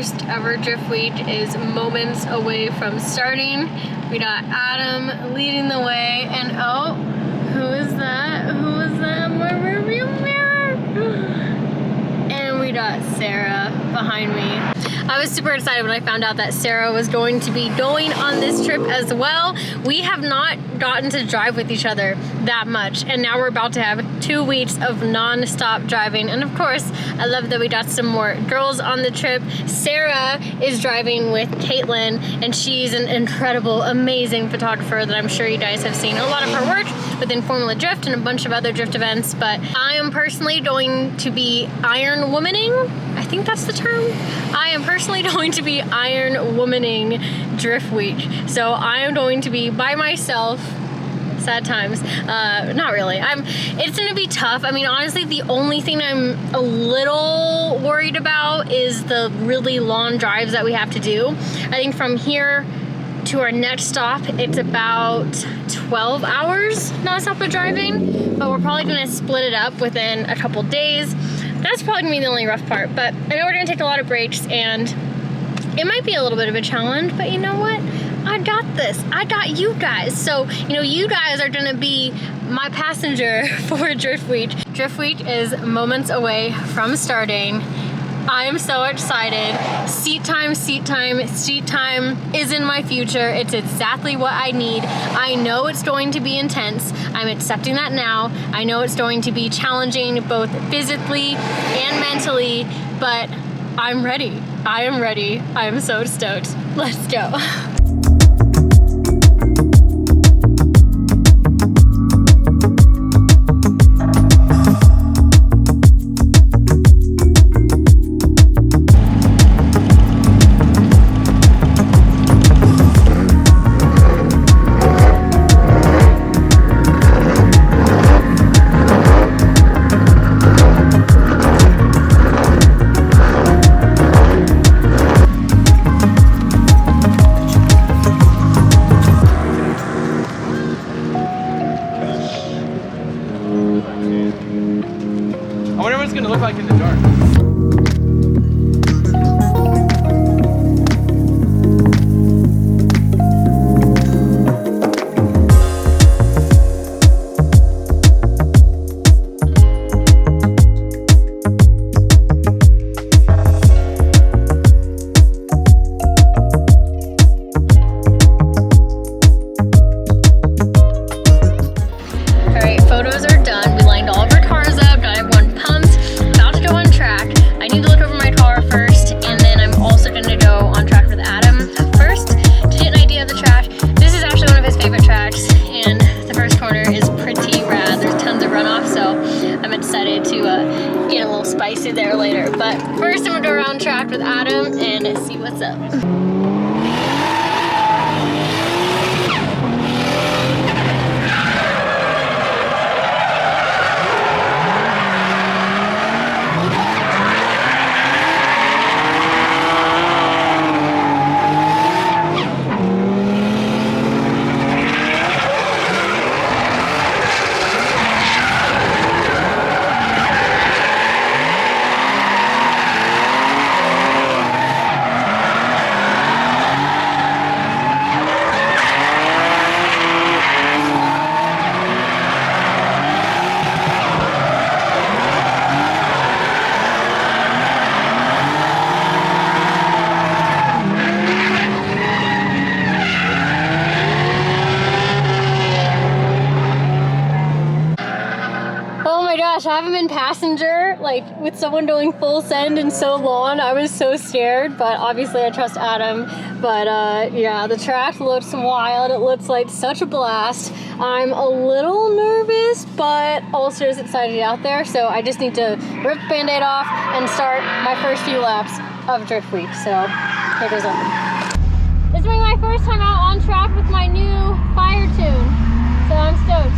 first ever drift week is moments away from starting. We got Adam leading the way, and oh, who is that? Who is that? My rearview mirror. And we got Sarah behind me. I was super excited when I found out that Sarah was going to be going on this trip as well. We have not gotten to drive with each other that much, and now we're about to have 2 weeks of non-stop driving. And of course, I love that we got some more girls on the trip. Sarah is driving with Caitlin, and she's an incredible, amazing photographer that I'm sure you guys have seen a lot of her work within Formula Drift and a bunch of other drift events. But I am personally going to be iron womaning. I think that's the term. I am personally going to be iron womaning drift week. So I am going to be by myself. Sad times. Not really. It's gonna be tough. I mean, honestly, the only thing I'm a little worried about is the really long drives that we have to do. I think from here to our next stop, it's about 12 hours non-stop of driving, but we're probably gonna split it up within a couple days. That's probably gonna be the only rough part, but I know we're gonna take a lot of breaks, and it might be a little bit of a challenge, but you know what? I got this. I got you guys. So, you know, you guys are gonna be my passenger for Drift Week. Drift Week is moments away from starting. I am so excited. Seat time is in my future. It's exactly what I need. I know it's going to be intense. I'm accepting that now. I know it's going to be challenging both physically and mentally, but I'm ready. I am ready. I am so stoked. Let's go. I wonder what it's gonna look like in the dark. Spicy there later, but first I'm gonna go around track with Adam and see what's up. I haven't been passenger like with someone going full send in so long. I was so scared, but obviously I trust Adam. But yeah, the track looks wild. It looks like such a blast. I'm a little nervous, but also just excited to get out there. So I just need to rip the Band-Aid off and start my first few laps of Drift Week. So here goes nothing. This will be my first time out on track with my new fire tune. So I'm stoked.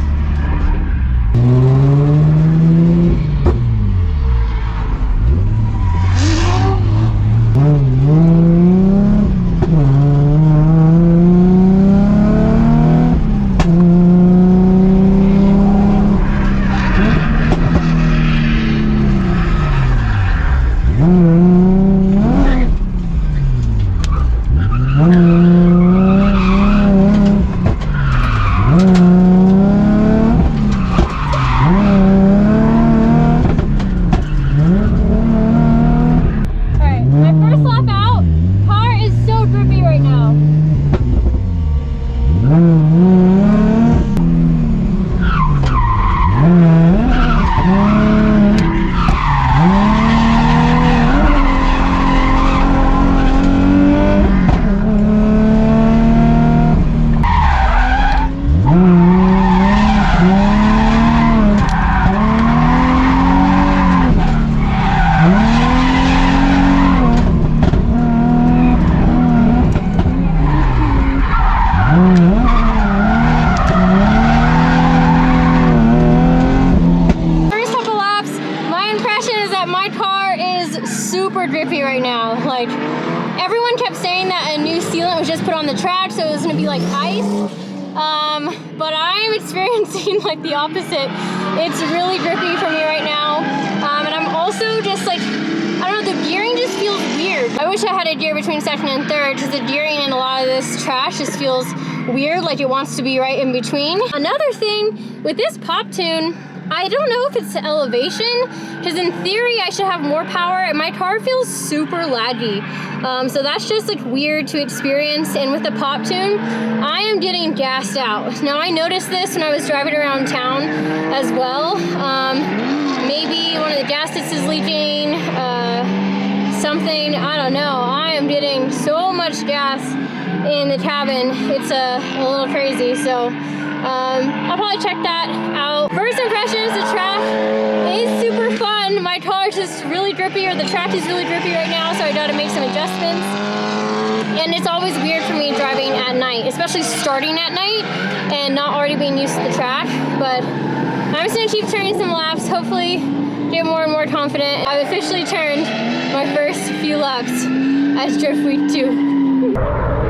super drippy right now. Like, everyone kept saying that a new sealant was just put on the track, so it was gonna be like ice. But I'm experiencing like the opposite. It's really drippy for me right now. And I'm also just like, I don't know, the gearing just feels weird. I wish I had a gear between second and third, because the gearing in a lot of this trash just feels weird, like it wants to be right in between. Another thing with this pop tune, I don't know if it's the elevation, because in theory I should have more power and my car feels super laggy. So that's just like weird to experience. And with the pop tune, I am getting gassed out. Now I noticed this when I was driving around town as well. Maybe one of the gaskets is leaking, something, I don't know. I am getting so much gas in the cabin. It's a little crazy, so I'll probably check that out. First impressions, the track is super fun. My car is just really drippy, or the track is really drippy right now, so I gotta make some adjustments. And it's always weird for me driving at night, especially starting at night and not already being used to the track. But I'm just gonna keep turning some laps, hopefully get more and more confident. I've officially turned my first few laps as Drift Week 2.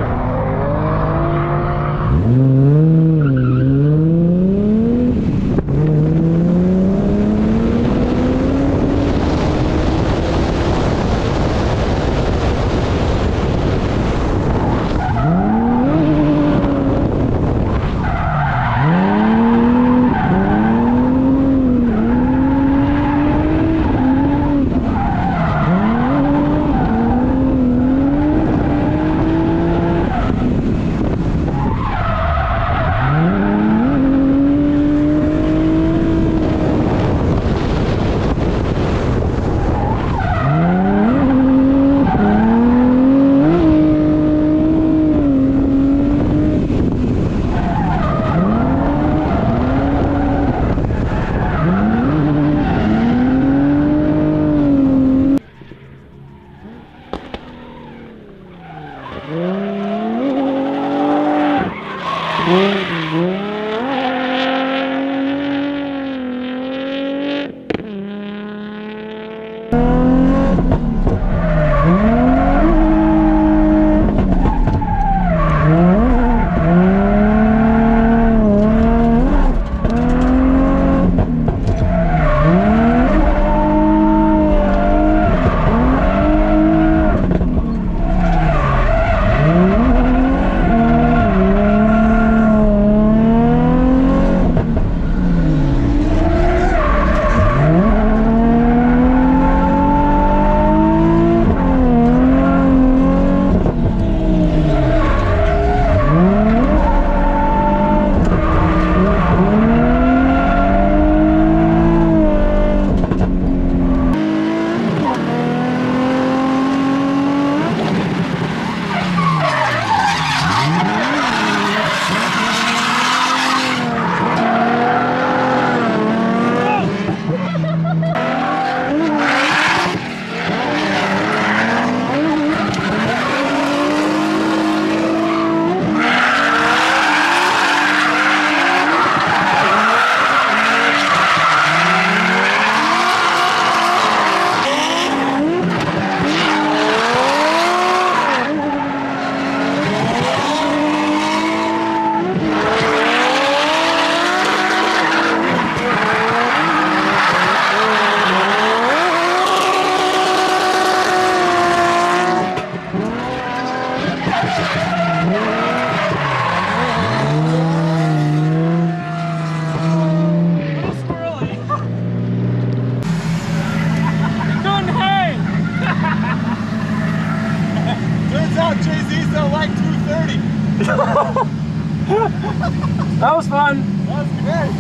That was fun. That was great.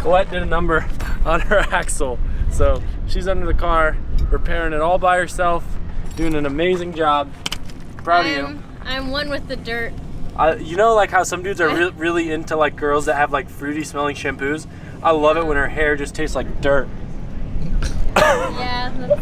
Collete did a number on her axle. So she's under the car, repairing it all by herself, doing an amazing job. Proud of you. I'm one with the dirt. You know, like how some dudes are really into like girls that have like fruity smelling shampoos? I love it when her hair just tastes like dirt. Yeah.